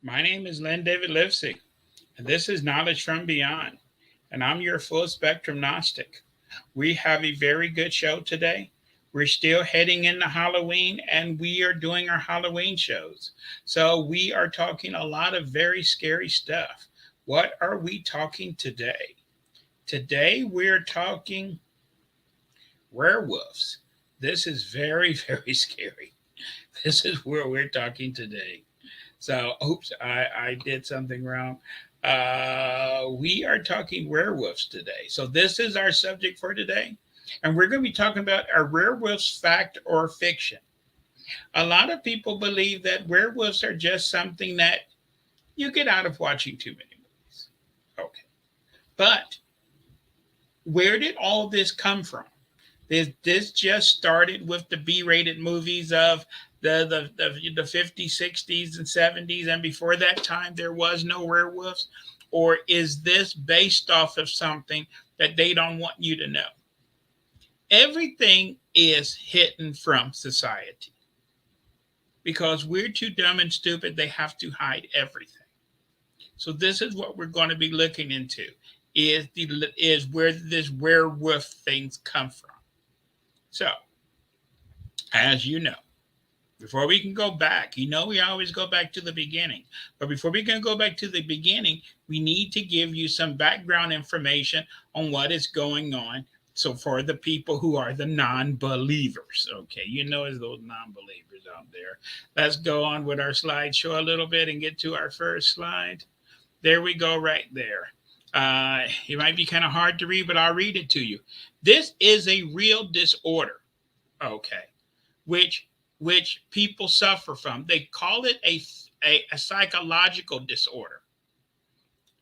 My name is Len David Livesey, and this is Knowledge from Beyond, and I'm your full spectrum Gnostic. We have a very good show today. We're still heading into Halloween, and we are doing our Halloween shows. So, we are talking a lot of very scary stuff. What are we talking today? Today, we're talking werewolves. This is very, very scary. This is where we're talking today. So, oops, I did something wrong. We are talking werewolves today. So, this is our subject for today. And we're going to be talking about are werewolves fact or fiction? A lot of people believe that werewolves are just something that you get out of watching too many movies. Okay. But where did all this come from? This just started with the B-rated movies of the 50s, 60s, and 70s, and before that time there was no werewolves? Or is this based off of something that they don't want you to know? Everything is hidden from society because we're too dumb and stupid. They have to hide everything. So this is what we're going to be looking into: is where this werewolf things come from. So, as you know, before we can go back, we always go back to the beginning. But before we can go back to the beginning, we need to give you some background information on what is going on. So, for the people who are the non believers, okay, as those non believers out there. Let's go on with our slideshow a little bit and get to our first slide. There we go, right there. It might be kind of hard to read, but I'll read it to you. This is a real disorder, okay, which people suffer from. They call it a psychological disorder,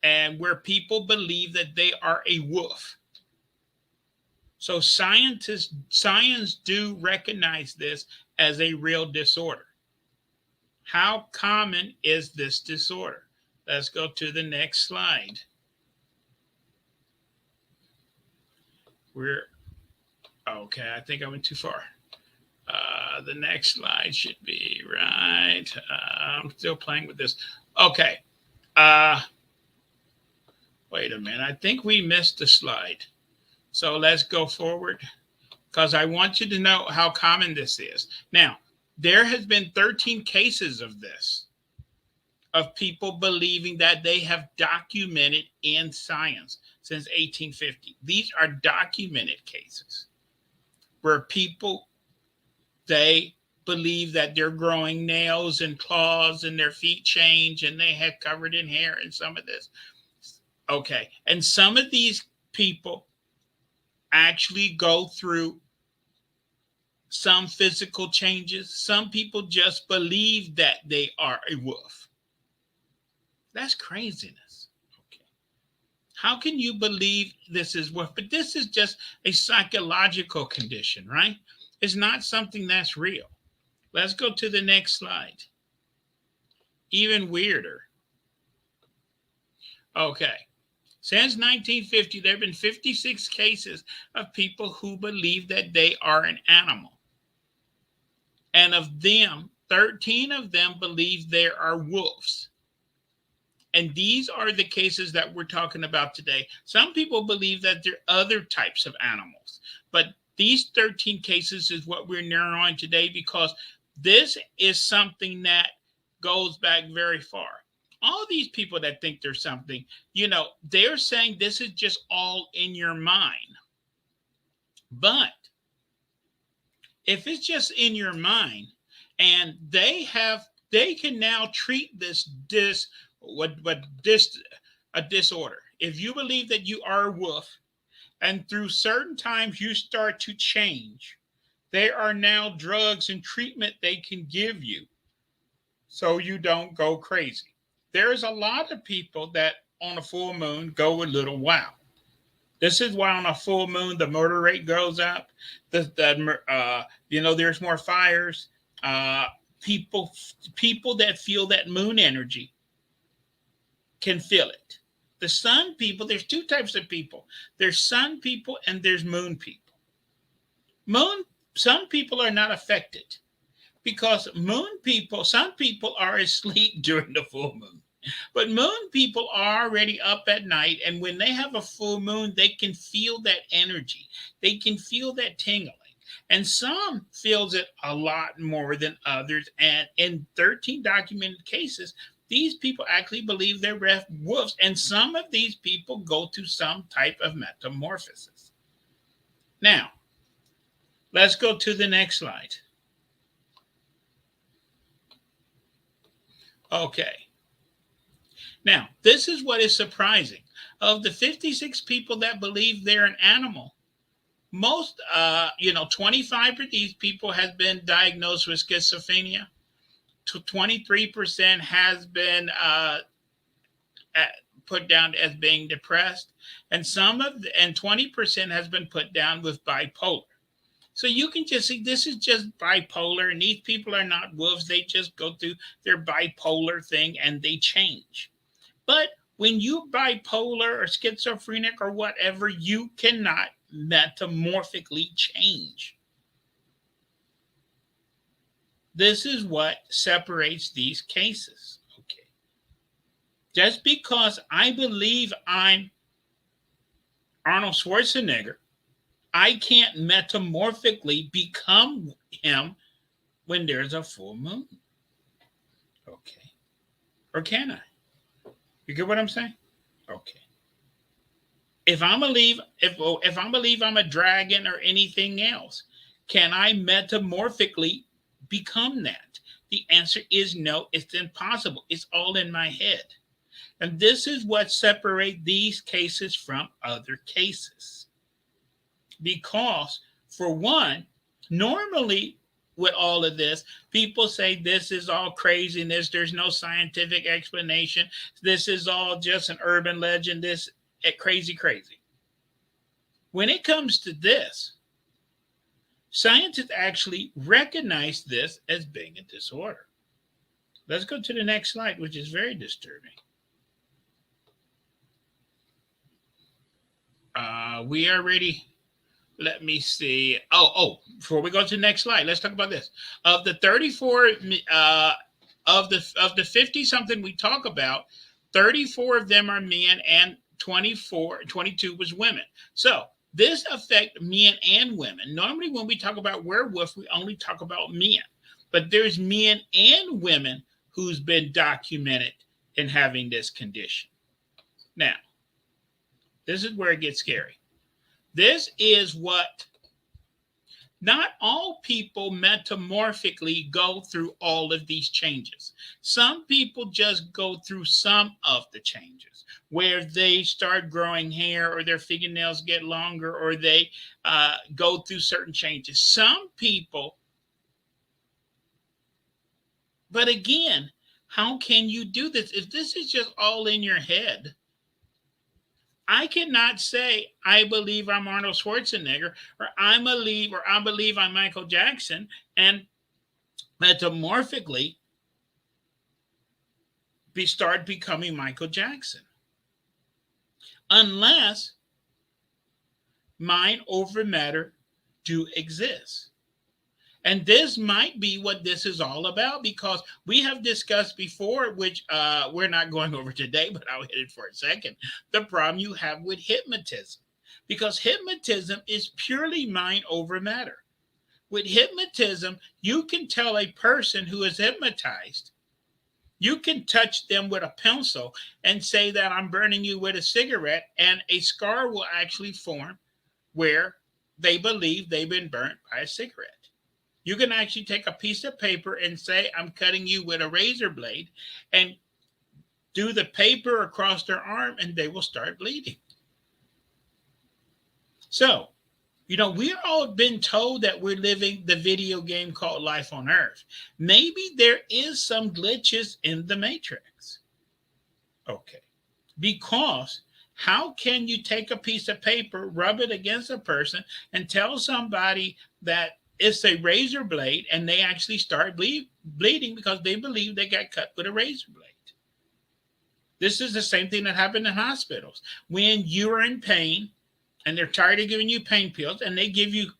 and where people believe that they are a wolf. So science do recognize this as a real disorder. How common is this disorder? Let's go to the next slide. We're okay. I think I went too far. The next slide should be right. I'm still playing with this. Okay. Wait a minute. I think we missed the slide. So let's go forward because I want you to know how common this is. Now, there has been 13 cases of this, of people believing that they have documented in science since 1850. These are documented cases where people, they believe that they're growing nails and claws and their feet change and they have covered in hair and some of this. Okay. And some of these people actually go through some physical changes. Some people just believe that they are a wolf. That's craziness. Okay. How can you believe this is wolf? But this is just a psychological condition, right? It's not something that's real. Let's go to the next slide. Even weirder. Okay. Since 1950, there have been 56 cases of people who believe that they are an animal. And of them, 13 of them believe there are wolves. And these are the cases that we're talking about today. Some people believe that there are other types of animals, but these 13 cases is what we're narrowing today because this is something that goes back very far. All these people that think there's something, they're saying this is just all in your mind. But if it's just in your mind and they can now treat this a disorder. If you believe that you are a wolf and through certain times you start to change, there are now drugs and treatment they can give you so you don't go crazy. There's a lot of people that on a full moon go a little wild. This is why on a full moon the murder rate goes up. There's more fires. People that feel that moon energy can feel it. The sun people, there's two types of people. There's sun people and there's moon people. Sun people are not affected. Because moon people, some people are asleep during the full moon. But moon people are already up at night, and when they have a full moon, they can feel that energy. They can feel that tingling. And some feels it a lot more than others. And in 13 documented cases, these people actually believe they're wolves. And some of these people go through some type of metamorphosis. Now, let's go to the next slide. Okay. Now, this is what is surprising. Of the 56 people that believe they're an animal, most, 25 of these people has been diagnosed with schizophrenia. 23% has been put down as being depressed, and 20% has been put down with bipolar. So you can just see this is just bipolar, and these people are not wolves. They just go through their bipolar thing and they change. But when you bipolar or schizophrenic or whatever, you cannot metamorphically change. This is what separates these cases. Okay. Just because I believe I'm Arnold Schwarzenegger, I can't metamorphically become him when there's a full moon. Okay. Or can I? You get what I'm saying? Okay. If I believe I'm a dragon or anything else, can I metamorphically become that? The answer is no, it's impossible. It's all in my head. And this is what separates these cases from other cases. Because for one, normally with all of this, people say this is all craziness. There's no scientific explanation. This is all just an urban legend. This crazy. When it comes to this, scientists actually recognize this as being a disorder. Let's go to the next slide, which is very disturbing. We are ready. Let me see. Before we go to the next slide, let's talk about this. Of the 34, of the 50 something we talk about, 34 of them are men and 22 was women. So this affects men and women. Normally, when we talk about werewolf, we only talk about men, but there's men and women who's been documented in having this condition. Now, this is where it gets scary. This is what not all people metamorphically go through all of these changes. Some people just go through some of the changes where they start growing hair or their fingernails get longer or they go through certain changes. Some people, but again, how can you do this? If this is just all in your head, I cannot say I believe I'm Arnold Schwarzenegger or I believe I'm Michael Jackson and metamorphically start becoming Michael Jackson. Unless mind over matter do exist. And this might be what this is all about because we have discussed before, which we're not going over today, but I'll hit it for a second, the problem you have with hypnotism. Because hypnotism is purely mind over matter. With hypnotism, you can tell a person who is hypnotized, you can touch them with a pencil and say that I'm burning you with a cigarette, and a scar will actually form where they believe they've been burnt by a cigarette. You can actually take a piece of paper and say, I'm cutting you with a razor blade, and do the paper across their arm, and they will start bleeding. So, we've all been told that we're living the video game called Life on Earth. Maybe there is some glitches in the Matrix. Okay. Because how can you take a piece of paper, rub it against a person, and tell somebody that it's a razor blade, and they actually start bleeding because they believe they got cut with a razor blade? This is the same thing that happened in hospitals. When you're in pain and they're tired of giving you pain pills and they give you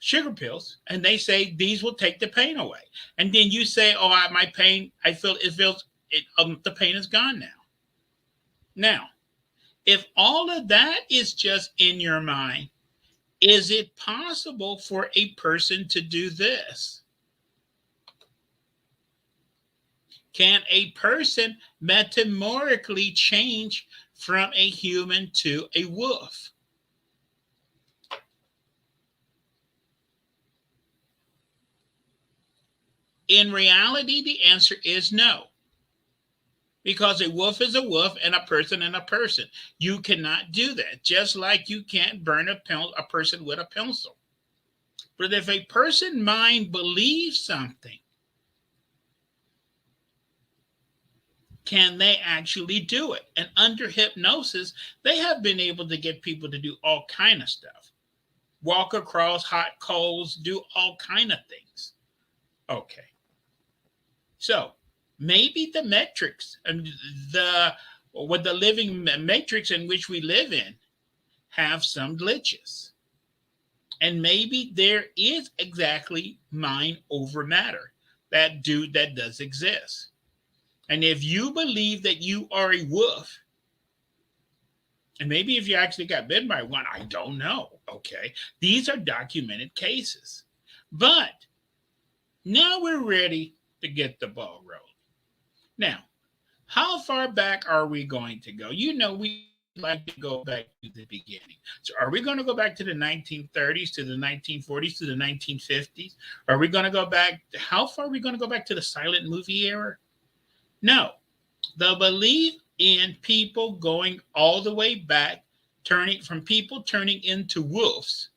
sugar pills, and they say these will take the pain away. And then you say, "Oh, my pain, I feel it feels it, the pain is gone now." Now, if all of that is just in your mind, is it possible for a person to do this? Can a person metamorphically change from a human to a wolf? In reality, the answer is no. Because a wolf is a wolf and a person and a person. You cannot do that. Just like you can't burn a person with a pencil. But if a person mind believes something, can they actually do it? And under hypnosis, they have been able to get people to do all kind of stuff. Walk across hot coals, do all kind of things. Okay. So maybe the metrics and the living matrix in which we live in have some glitches. And maybe there is exactly mind over matter, that does exist. And if you believe that you are a wolf, and maybe if you actually got bitten by one, I don't know. Okay. These are documented cases. But now we're ready to get the ball rolling. Now, how far back are we going to go? We like to go back to the beginning. So, are we going to go back to the 1930s, to the 1940s, to the 1950s? Are we going to go back? How far are we going to go back to the silent movie era? No. The belief in people going all the way back, turning from people turning into wolves,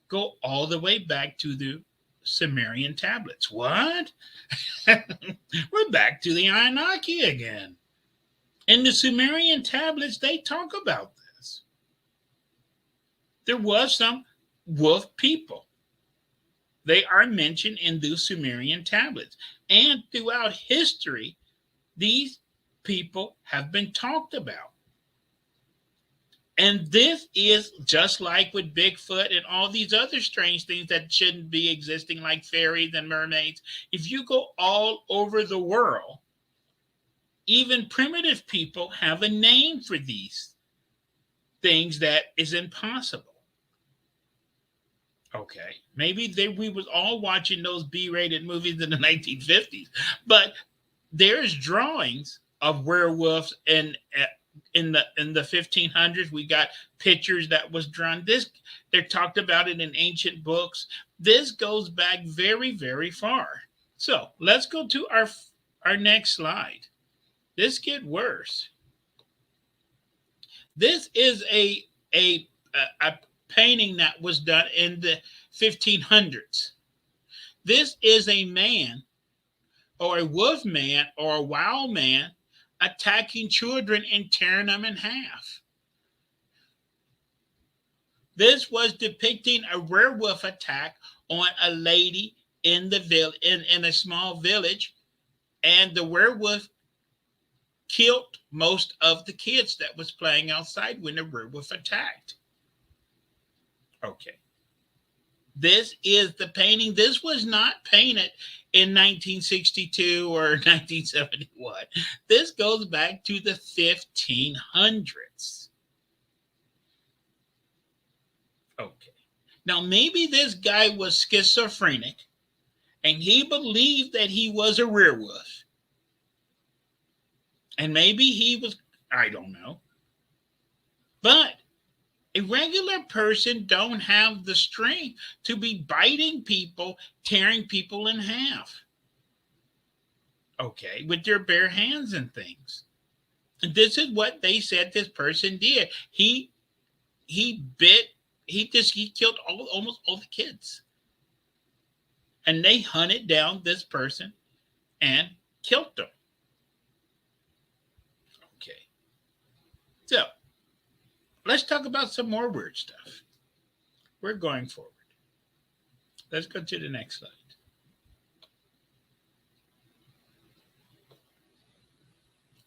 go all the way back to the Sumerian tablets. What? We're back to the Anunnaki again. In the Sumerian tablets, they talk about this. There was some wolf people. They are mentioned in the Sumerian tablets. And throughout history, these people have been talked about. And this is just like with Bigfoot and all these other strange things that shouldn't be existing, like fairies and mermaids. If you go all over the world, even primitive people have a name for these things that is impossible. Okay, maybe we was all watching those B-rated movies in the 1950s, but there's drawings of werewolves in the 1500s. We got pictures that was drawn. This, they talked about it in ancient books. This goes back very, very far. So let's go to our next slide. This get worse. This is a painting that was done in the 1500s. This is a man, or a wolf man, or a wild man, attacking children and tearing them in half. This was depicting a werewolf attack on a lady in in a small village, and the werewolf killed most of the kids that was playing outside when the werewolf attacked. Okay. This is the painting. This was not painted in 1962 or 1971. This goes back to the 1500s. Okay. Now, maybe this guy was schizophrenic and he believed that he was a werewolf. And maybe he was, I don't know. But a regular person don't have the strength to be biting people, tearing people in half. Okay, with their bare hands and things. And this is what they said this person did. He bit, he killed almost all the kids. And they hunted down this person and killed them. Okay. So let's talk about some more weird stuff. We're going forward. Let's go to the next slide.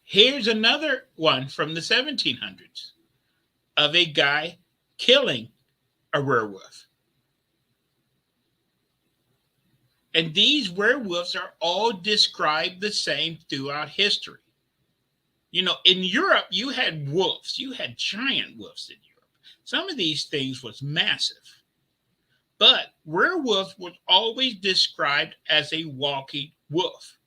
Here's another one from the 1700s of a guy killing a werewolf. And these werewolves are all described the same throughout history. In Europe, you had wolves. You had giant wolves in Europe. Some of these things was massive. But werewolf was always described as a walking wolf.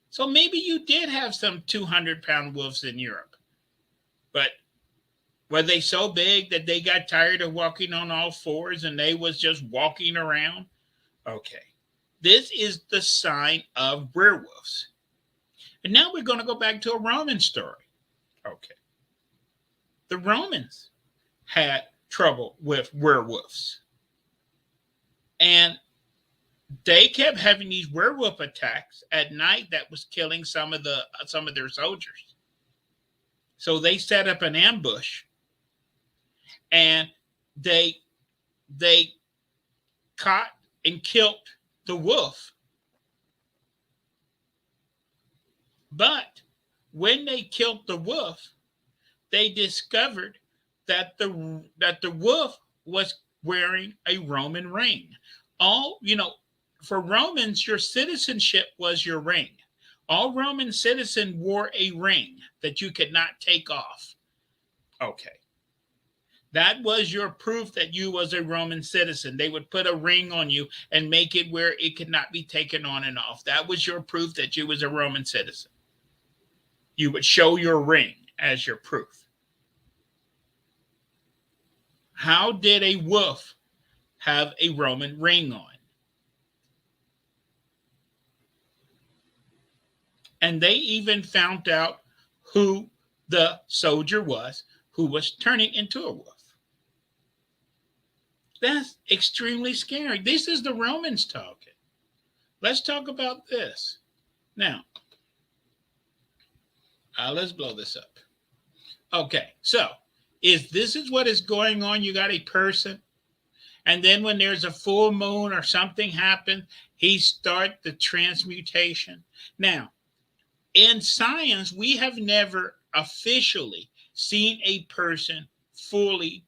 So maybe you did have some 200-pound wolves in Europe. But were they so big that they got tired of walking on all fours and they was just walking around? Okay. This is the sign of werewolves. And now we're going to go back to a Roman story. Okay. The Romans had trouble with werewolves. And they kept having these werewolf attacks at night that was killing some of their soldiers. So they set up an ambush and they caught and killed the wolf. But when they killed the wolf, they discovered that the wolf was wearing a Roman ring. For Romans, your citizenship was your ring. All Roman citizens wore a ring that you could not take off. Okay. That was your proof that you was a Roman citizen. They would put a ring on you and make it where it could not be taken on and off. That was your proof that you was a Roman citizen. You would show your ring as your proof. How did a wolf have a Roman ring on? And they even found out who the soldier was who was turning into a wolf. That's extremely scary. This is the Romans talking. Let's talk about this. Now, let's blow this up. Okay, so this is what is going on. You got a person, and then when there's a full moon or something happens, he starts the transmutation. Now, in science, we have never officially seen a person fully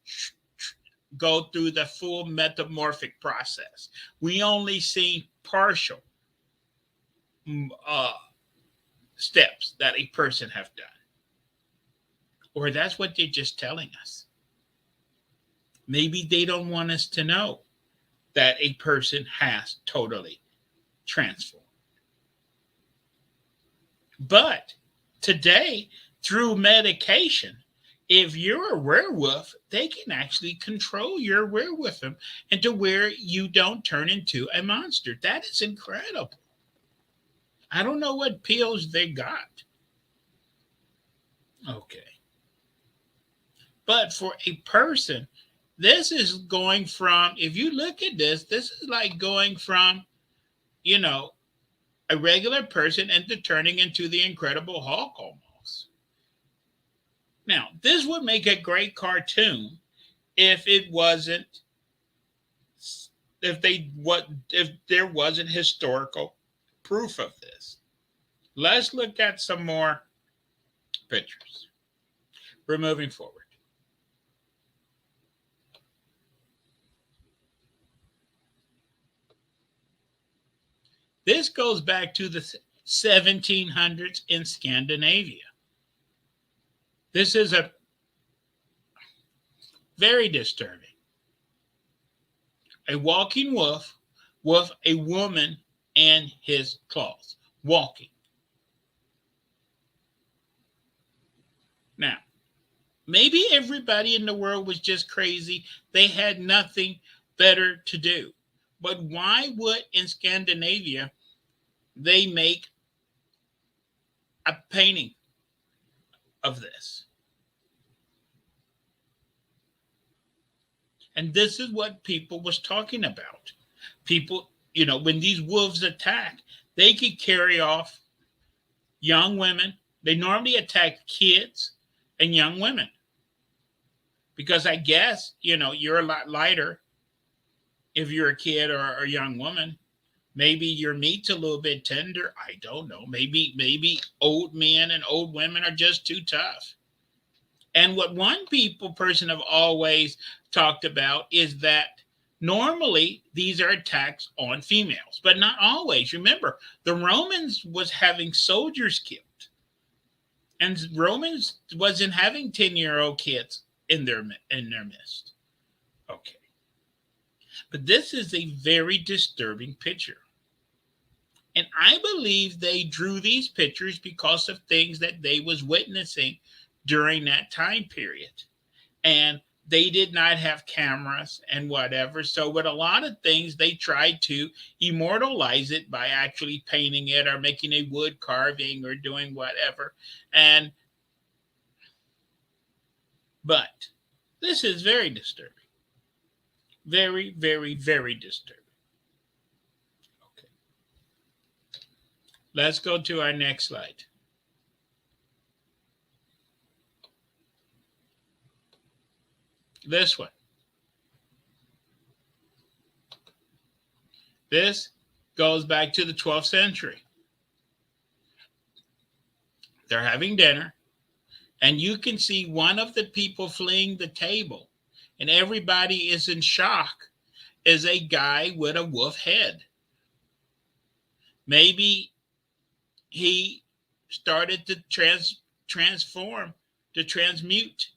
go through the full metamorphic process. We only see partial steps that a person have done. Or that's what they're just telling us. Maybe they don't want us to know that a person has totally transformed. But today, through medication, if you're a werewolf, they can actually control your werewolfism into where you don't turn into a monster. That is incredible. I don't know what pills they got. Okay. But for a person, this is going from, if you look at this is like going from, a regular person into turning into the Incredible Hulk almost. Now, this would make a great cartoon if it wasn't, if there wasn't historical proof of this. Let's look at some more pictures. We're moving forward. This goes back to the 1700s in Scandinavia. This is a very disturbing. A walking wolf with a woman in his claws, walking. Now, maybe everybody in the world was just crazy. They had nothing better to do. But why would in Scandinavia they make a painting of this? And this is what people was talking about. People, when these wolves attack, they could carry off young women. They normally attack kids and young women. Because I guess, you're a lot lighter if you're a kid or a young woman. Maybe your meat's a little bit tender. I don't know. Maybe old men and old women are just too tough. And what one person have always talked about is that Normally, these are attacks on females, but not always. Remember, the Romans was having soldiers killed, and Romans wasn't having 10-year-old kids in their midst. Okay, but this is a very disturbing picture. And I believe they drew these pictures because of things that they was witnessing during that time period. And they did not have cameras and whatever. So with a lot of things, they tried to immortalize it by actually painting it or making a wood carving or doing whatever. And but this is very disturbing. Very, very, very disturbing. Okay. Let's go to our next slide. This one. This goes back to the 12th century. They're having dinner, and you can see one of the people fleeing the table, and everybody is in shock, is a guy with a wolf head. Maybe he started to transform, to transmute,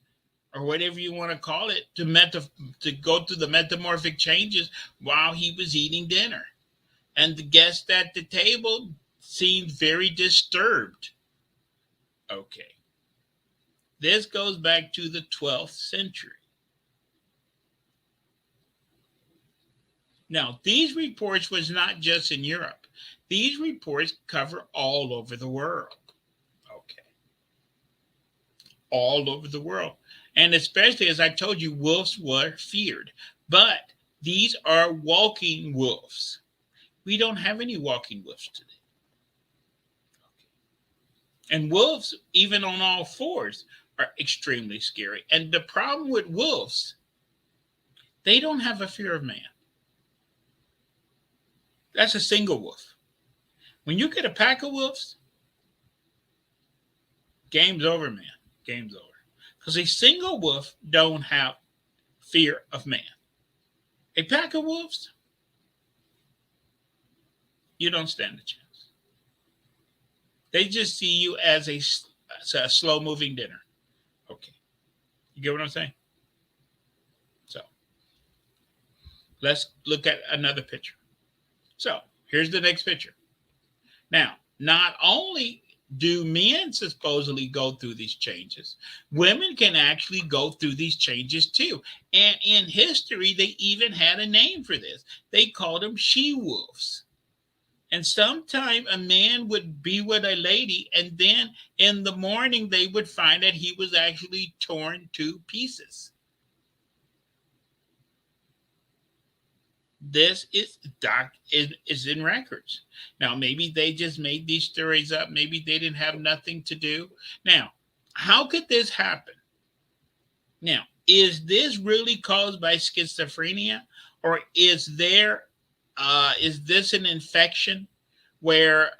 or whatever you want to call it, to go through the metamorphic changes while he was eating dinner. And the guests at the table seemed very disturbed. Okay. This goes back to the 12th century. Now, these reports was not just in Europe. These reports cover all over the world. Okay. All over the world. And especially, as I told you, wolves were feared. But these are walking wolves. We don't have any walking wolves today. And wolves, even on all fours, are extremely scary. And the problem with wolves, they don't have a fear of man. That's a single wolf. When you get a pack of wolves, game's over, man. Game's over. Because a single wolf don't have fear of man. A pack of wolves, you don't stand a chance. They just see you as a slow moving dinner. Okay. You get what I'm saying? So let's look at another picture. So here's the next picture. Now, not only do men supposedly go through these changes, women can actually go through these changes too. And in history, they even had a name for this. They called them she wolves. And sometime a man would be with a lady, and then in the morning they would find that he was actually torn to pieces. This is in records. Now, maybe they just made these stories up. Maybe they didn't have nothing to do. Now, how could this happen? Now, is this really caused by schizophrenia, or is this an infection where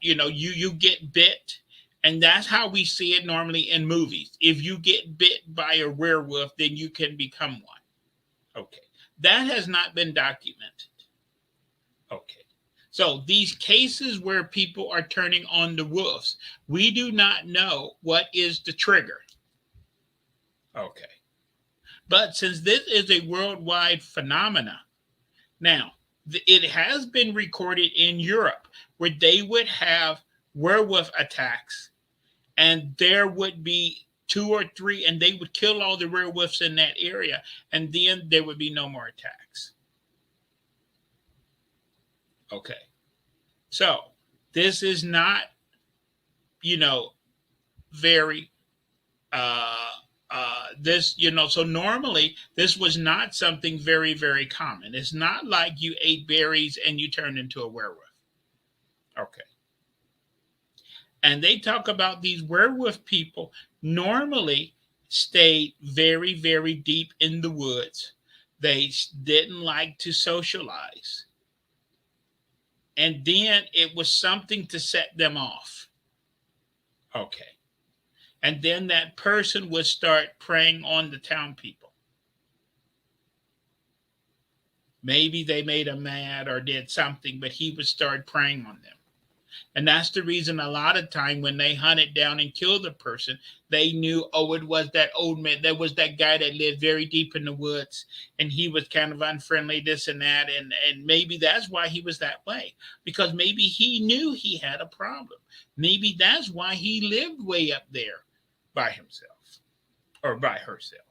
you get bit, and that's how we see it normally in movies. If you get bit by a werewolf, then you can become one. Okay. That has not been documented. Okay. So these cases where people are turning on the wolves, we do not know what is the trigger. Okay. But since this is a worldwide phenomena, now it has been recorded in Europe where they would have werewolf attacks, and there would be two or three, and they would kill all the werewolves in that area, and then there would be no more attacks. Okay. So this is not, very so normally this was not something very, very common. It's not like you ate berries and you turned into a werewolf. Okay. And they talk about these werewolf people normally stayed very, very deep in the woods. They didn't like to socialize. And then it was something to set them off. Okay. And then that person would start preying on the town people. Maybe they made him mad or did something, but he would start preying on them. And that's the reason a lot of time when they hunted down and killed a person, they knew, oh, it was that old man. There was that guy that lived very deep in the woods and he was kind of unfriendly, this and that. And maybe that's why he was that way, because maybe he knew he had a problem. Maybe that's why he lived way up there by himself or by herself.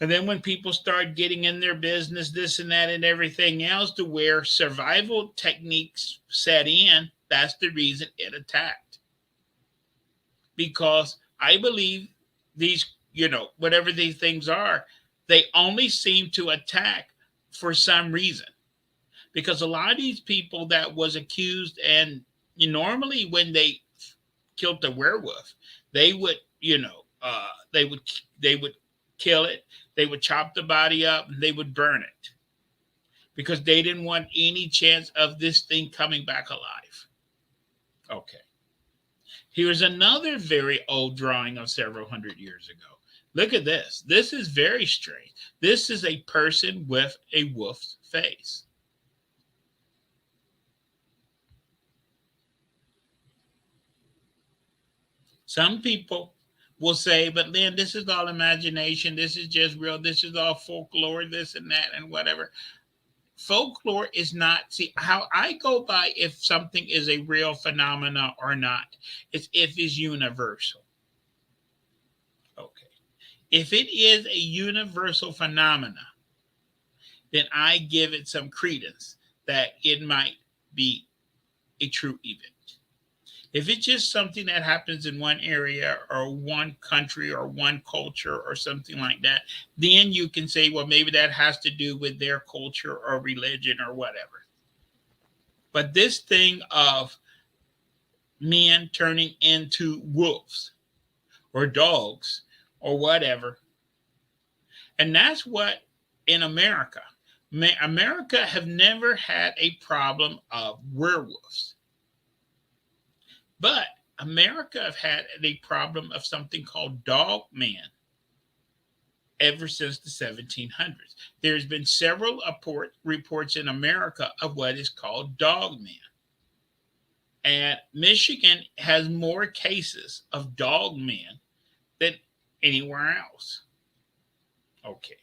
And then when people start getting in their business, this and that and everything else, to where survival techniques set in, that's the reason it attacked. Because I believe these, whatever these things are, they only seem to attack for some reason. Because a lot of these people that was accused, and normally when they killed the werewolf, they would, they would kill it, they would chop the body up, and they would burn it because they didn't want any chance of this thing coming back alive. Okay. Here's another very old drawing of several hundred years ago. Look at this. This is very strange. This is a person with a wolf's face. Some people will say, but Lynn, this is all imagination. This is just real. This is all folklore, this and that, and whatever. Folklore is not, see, how I go by if something is a real phenomena or not, it's if it's universal. Okay. If it is a universal phenomena, then I give it some credence that it might be a true event. If it's just something that happens in one area or one country or one culture or something like that, then you can say, well, maybe that has to do with their culture or religion or whatever. But this thing of men turning into wolves or dogs or whatever, and that's what in America, America have never had a problem of werewolves. But America have had a problem of something called dog man ever since the 1700s. There's been several reports in America of what is called dog man. And Michigan has more cases of dog man than anywhere else. Okay.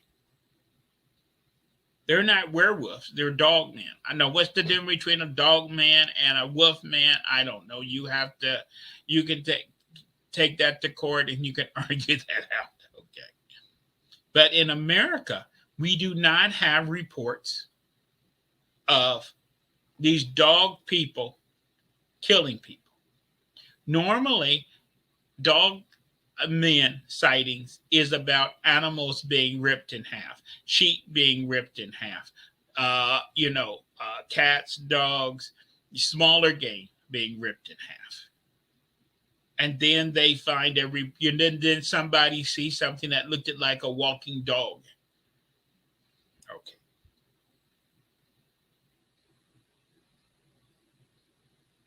They're not werewolves. They're dog men. I know what's the difference between a dog man and a wolf man. I don't know. You can take that to court and you can argue that out. Okay. But in America, we do not have reports of these dog people killing people. Normally, dog men sightings is about animals being ripped in half, sheep being ripped in half, cats, dogs, smaller game being ripped in half. And then they find then somebody sees something that looked like a walking dog. Okay.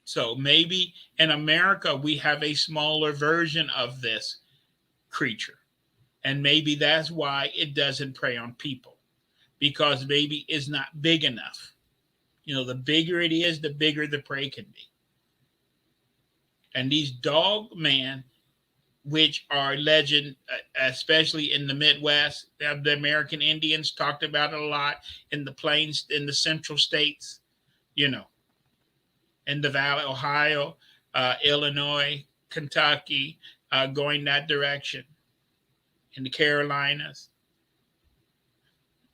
So maybe in America we have a smaller version of this creature. And maybe that's why it doesn't prey on people, because maybe it's not big enough. The bigger it is, the bigger the prey can be. And these dog man, which are legend, especially in the Midwest, the American Indians talked about it a lot, in the plains, in the central states, in the Valley, Ohio, Illinois, Kentucky, going that direction, in the Carolinas.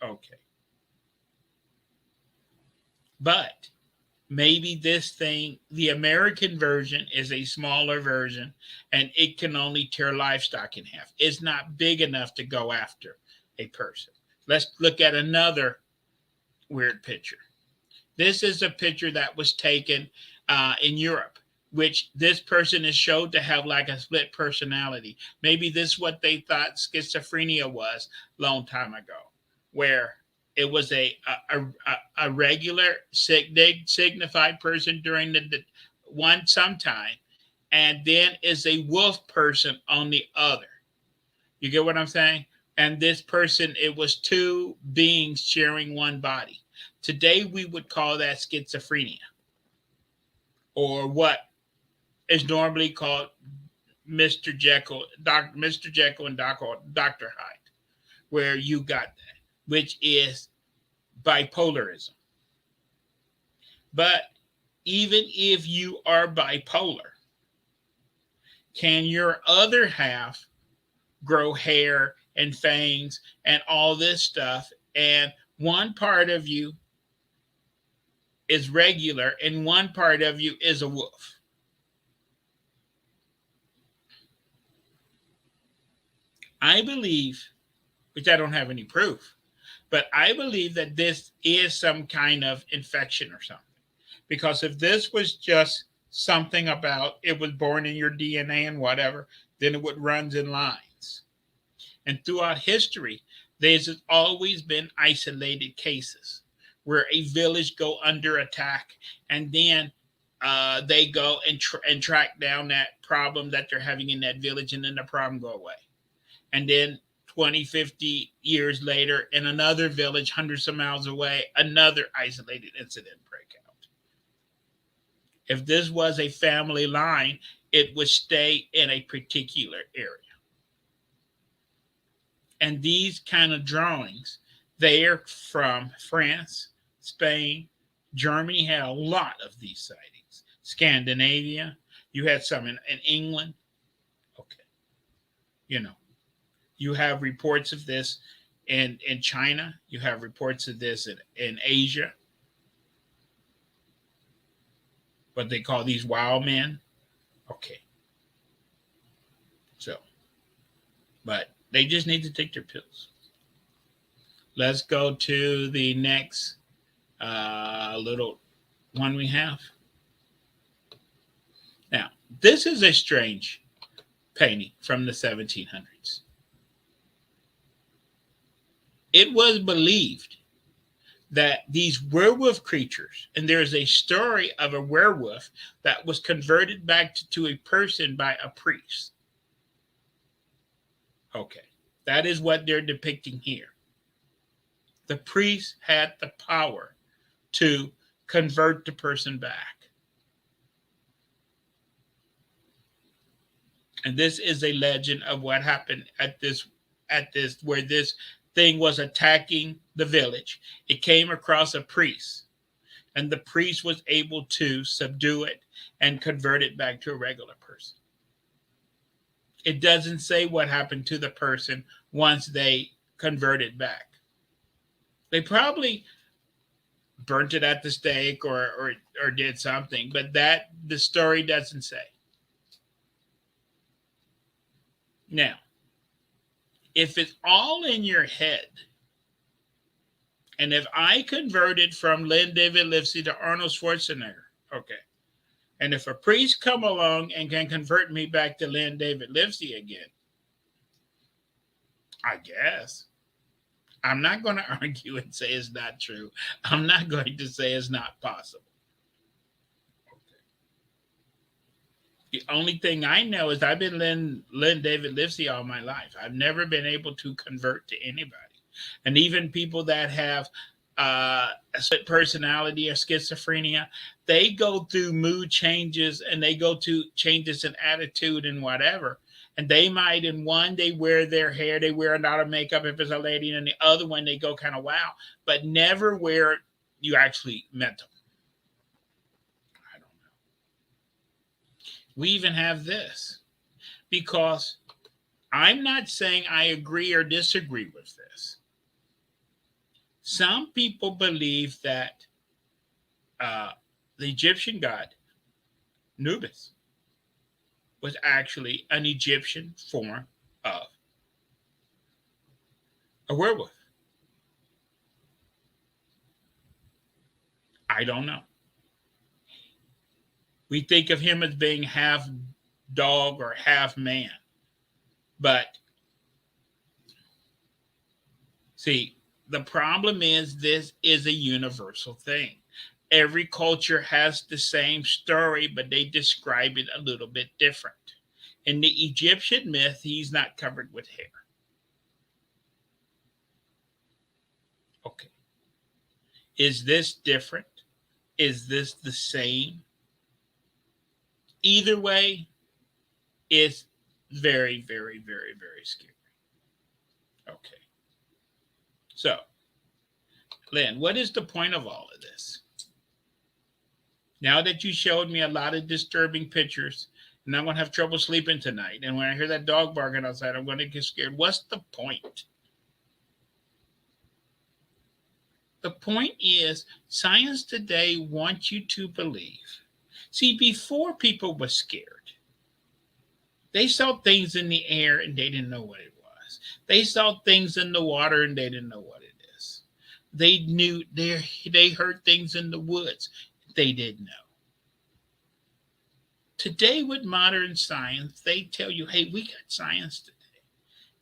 Okay. But maybe this thing, the American version, is a smaller version and it can only tear livestock in half. It's not big enough to go after a person. Let's look at another weird picture. This is a picture that was taken in Europe, which this person is showed to have like a split personality. Maybe this is what they thought schizophrenia was a long time ago, where it was a regular signified person during the one sometime, and then is a wolf person on the other. You get what I'm saying? And this person, it was two beings sharing one body. Today, we would call that schizophrenia, or what is normally called Mr. Jekyll and Dr. Hyde, where you got that, which is bipolarism. But even if you are bipolar, can your other half grow hair and fangs and all this stuff? And one part of you is regular and one part of you is a wolf. I believe, which I don't have any proof, but I believe that this is some kind of infection or something. Because if this was just something about it was born in your DNA and whatever, then it would run in lines. And throughout history, there's always been isolated cases where a village go under attack, and then they go and track down that problem that they're having in that village, and then the problem go away. And then 20, 50 years later, in another village hundreds of miles away, another isolated incident break out. If this was a family line, it would stay in a particular area. And these kind of drawings, they're from France, Spain, Germany had a lot of these sightings. Scandinavia, you had some in England. Okay. You know, you have reports of this in China. You have reports of this in Asia. What they call these wild men. Okay. So, but they just need to take their pills. Let's go to the next little one we have. Now, this is a strange painting from the 1700s. It was believed that these werewolf creatures, and there's a story of a werewolf that was converted back to a person by a priest. Okay, that is what they're depicting here. The priest had the power to convert the person back. And this is a legend of what happened at this where this thing was attacking the village. It came across a priest, and the priest was able to subdue it and convert it back to a regular person. It doesn't say what happened to the person once they converted back. They probably burnt it at the stake or did something, but that the story doesn't say. Now, if it's all in your head, and if I converted from Lynn David Livesey to Arnold Schwarzenegger, okay, and if a priest come along and can convert me back to Lynn David Livesey again, I guess. I'm not going to argue and say it's not true. I'm not going to say it's not possible. The only thing I know is I've been Lynn David Livesey all my life. I've never been able to convert to anybody. And even people that have a split personality or schizophrenia, they go through mood changes and they go to changes in attitude and whatever. And they might, in one, they wear their hair, they wear a lot of makeup if it's a lady, and in the other one, they go kind of wow, but never where you actually met them. I don't know. We even have this because I'm not saying I agree or disagree with this. Some people believe that the Egyptian god Anubis was actually an Egyptian form of a werewolf. I don't know. We think of him as being half dog or half man. But see, the problem is this is a universal thing. Every culture has the same story, but they describe it a little bit different. In the Egyptian myth, he's not covered with hair. Is this different? Is this the same? Either way, it's very, very, very, very scary. Okay. So, Lynn, what is the point of all of this? Now that you showed me a lot of disturbing pictures, and I'm going to have trouble sleeping tonight, and when I hear that dog barking outside, I'm going to get scared. What's the point? The point is, science today wants you to believe. See, before people were scared, they saw things in the air and they didn't know what it was. They saw things in the water and they didn't know what it is. They knew they heard things in the woods. They didn't know. Today, with modern science, they tell you, hey, we got science today.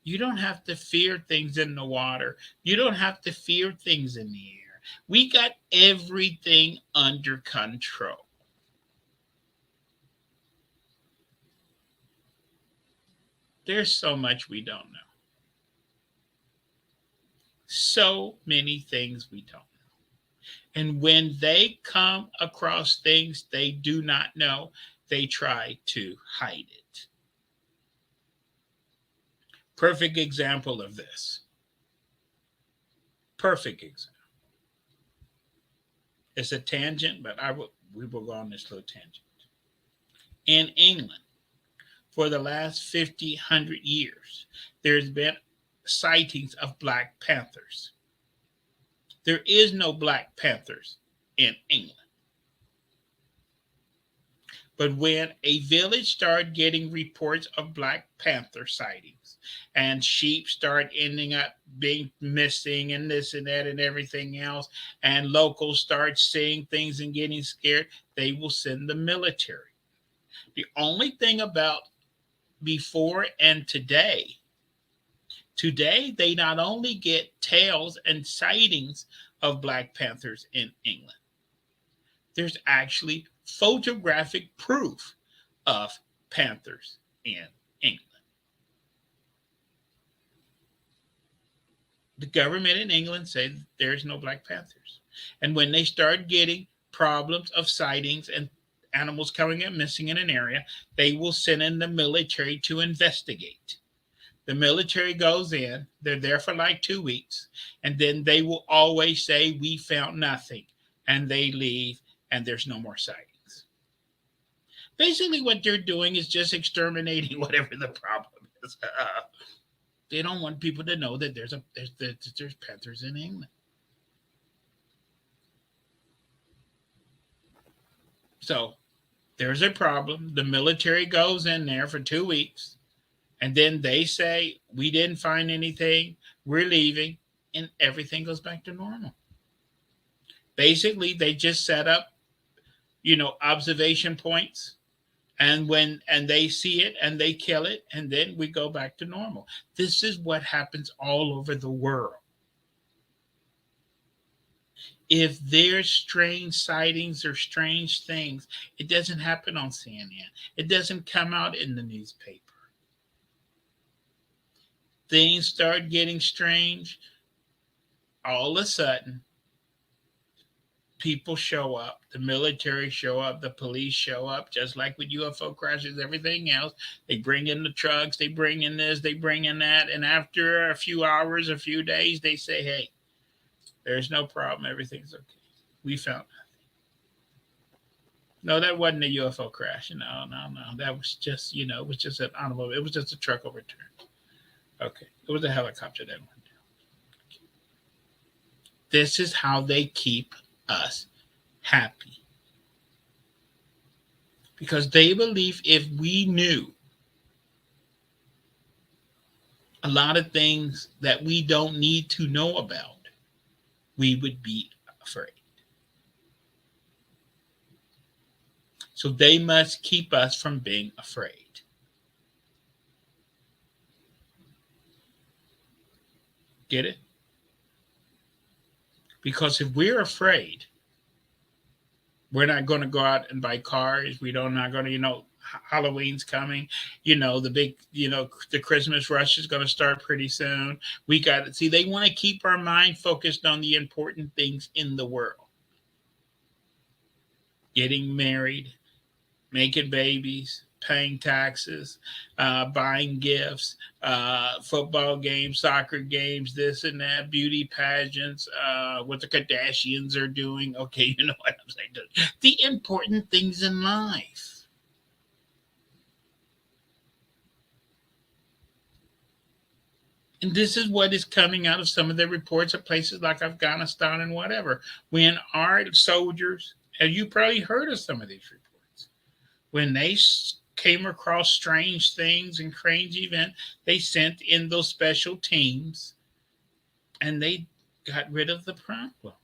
You don't have to fear things in the water. You don't have to fear things in the air. We got everything under control. There's so much we don't know. So many things we don't know. And when they come across things they do not know, they try to hide it. Perfect example of this. Perfect example. It's a tangent, but we will go on this little tangent. In England, for the last 50, 100 years, there's been sightings of Black Panthers. There is no Black Panthers in England. But when a village started getting reports of Black Panther sightings and sheep start ending up being missing and this and that and everything else, and locals start seeing things and getting scared, they will send the military. The only thing about before and today they not only get tales and sightings of Black Panthers in England, there's actually photographic proof of panthers in England. The government in England said there's no Black Panthers. And when they start getting problems of sightings and animals coming up missing in an area, they will send in the military to investigate. The military goes in, they're there for like 2 weeks, and then they will always say, we found nothing. And they leave, and there's no more sightings. Basically, what they're doing is just exterminating whatever the problem is. They don't want people to know that there's panthers in England. So there's a problem. The military goes in there for 2 weeks, and then they say, we didn't find anything, we're leaving, and everything goes back to normal. Basically, they just set up, observation points, and they see it and they kill it, and then we go back to normal. This is what happens all over the world. If there's strange sightings or strange things, it doesn't happen on CNN. It doesn't come out in the newspaper. Things start getting strange, all of a sudden, people show up, the military show up, the police show up, just like with UFO crashes, everything else. They bring in the trucks, they bring in this, they bring in that, and after a few hours, a few days, they say, hey, there's no problem, everything's okay. We found nothing. No, that wasn't a UFO crash. No. That was just, it was just an automobile. It was just a truck overturned. Okay. It was a helicopter that went down. This is how they keep us happy. Because they believe if we knew a lot of things that we don't need to know about, we would be afraid. So they must keep us from being afraid. Get it? Because if we're afraid, we're not going to go out and buy cars. We're not going to, Halloween's coming. The big, the Christmas rush is going to start pretty soon. We got to see, they want to keep our mind focused on the important things in the world: getting married, making babies, paying taxes, buying gifts, football games, soccer games, this and that, beauty pageants, what the Kardashians are doing. Okay, you know what I'm saying? The important things in life. And this is what is coming out of some of the reports of places like Afghanistan and whatever. When our soldiers, and you probably heard of some of these reports, when they came across strange things and strange events, they sent in those special teams and they got rid of the problem.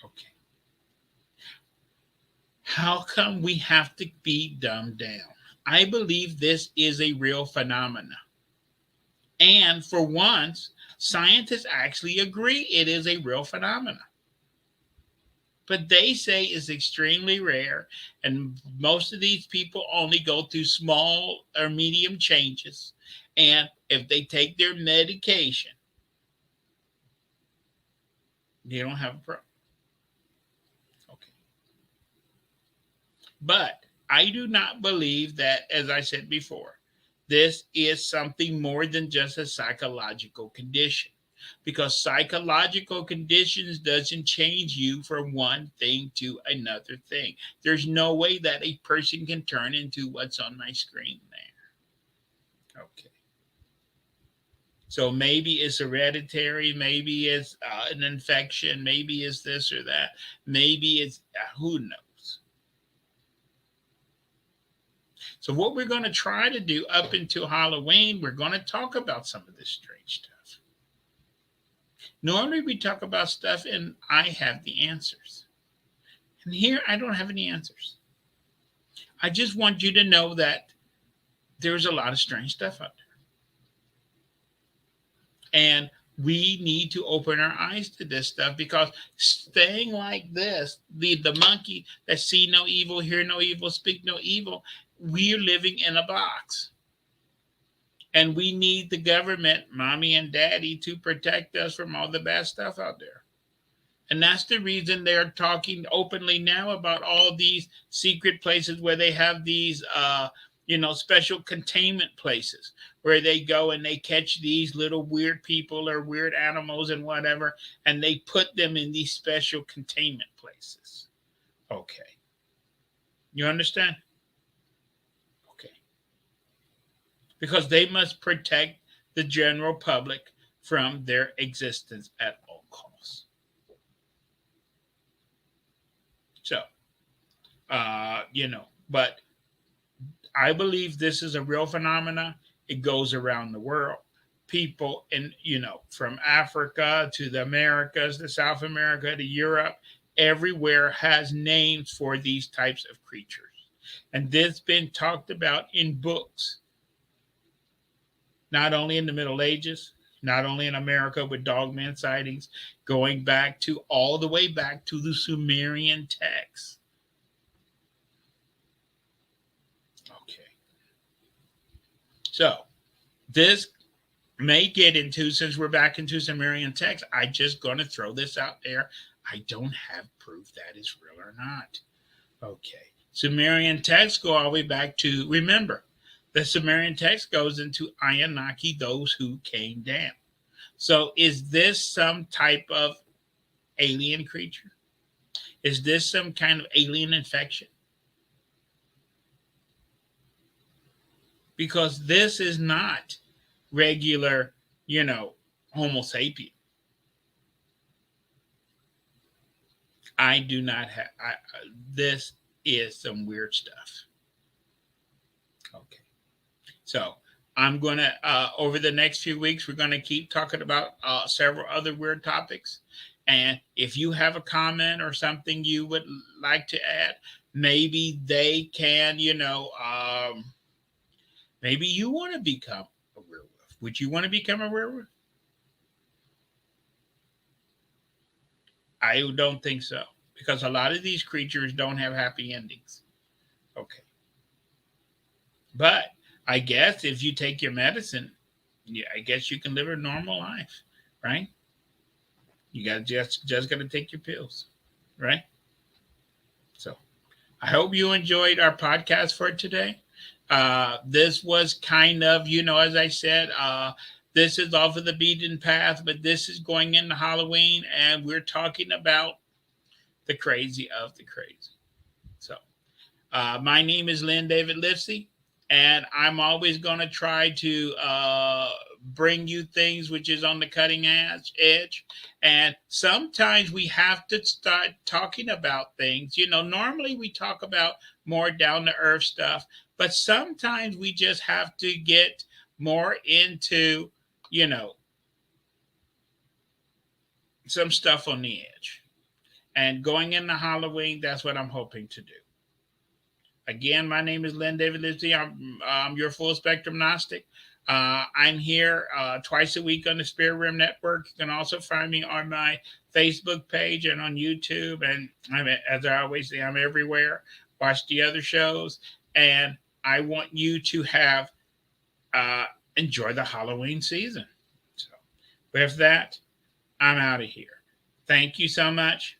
Okay. How come we have to be dumbed down? I believe this is a real phenomenon. And for once, scientists actually agree it is a real phenomenon. But they say it's extremely rare, and most of these people only go through small or medium changes. And if they take their medication, they don't have a problem. Okay. But I do not believe that, as I said before, this is something more than just a psychological condition, because psychological conditions doesn't change you from one thing to another thing. There's no way that a person can turn into what's on my screen there. Okay. So maybe it's hereditary, maybe it's an infection, maybe it's this or that, maybe it's who knows. So what we're going to try to do up until Halloween, we're going to talk about some of this strange stuff. Normally we talk about stuff and I have the answers. And here I don't have any answers. I just want you to know that there's a lot of strange stuff out there. And we need to open our eyes to this stuff, because staying like this, the monkey that see no evil, hear no evil, speak no evil, we're living in a box. And we need the government, mommy and daddy, to protect us from all the bad stuff out there. And that's the reason they're talking openly now about all these secret places where they have these, special containment places where they go and they catch these little weird people or weird animals and whatever, and they put them in these special containment places. Okay. You understand? Okay. Because they must protect the general public from their existence at all costs. So, but I believe this is a real phenomena. It goes around the world. People in, from Africa to the Americas, to South America, to Europe, everywhere has names for these types of creatures. And this has been talked about in books, not only in the Middle Ages, not only in America with dogman sightings, going back to all the way back to the Sumerian texts. Okay. So this may get into, since we're back into Sumerian text, I just going to throw this out there. I don't have proof that is real or not. Okay. Sumerian texts go all the way back to, remember, the Sumerian text goes into Anunnaki, those who came down. So is this some type of alien creature? Is this some kind of alien infection? Because this is not regular, Homo sapien. I do not have, this is some weird stuff. Okay. So I'm going to, over the next few weeks, we're going to keep talking about several other weird topics. And if you have a comment or something you would like to add, maybe they can, maybe you want to become a werewolf. Would you want to become a werewolf? I don't think so because a lot of these creatures don't have happy endings. Okay. But I guess if you take your medicine, yeah, I guess you can live a normal life, right? You got just got to take your pills, right? So I hope you enjoyed our podcast for today. This was kind of, as I said, this is off of the beaten path, but this is going into Halloween, and we're talking about the crazy of the crazy. So, my name is Lynn David Lipsey, and I'm always going to try to bring you things which is on the cutting edge. And sometimes we have to start talking about things. Normally we talk about more down to earth stuff, but sometimes we just have to get more into, you know, some stuff on the edge. And going into Halloween, that's what I'm hoping to do. Again, my name is Len David Lipsey. I'm your full spectrum Gnostic. I'm here twice a week on the Spirit Rim Network. You can also find me on my Facebook page and on YouTube. And as I always say, I'm everywhere. Watch the other shows. And I want you to have uh, enjoy the Halloween season. So, with that, I'm out of here. Thank you so much.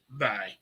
Bye.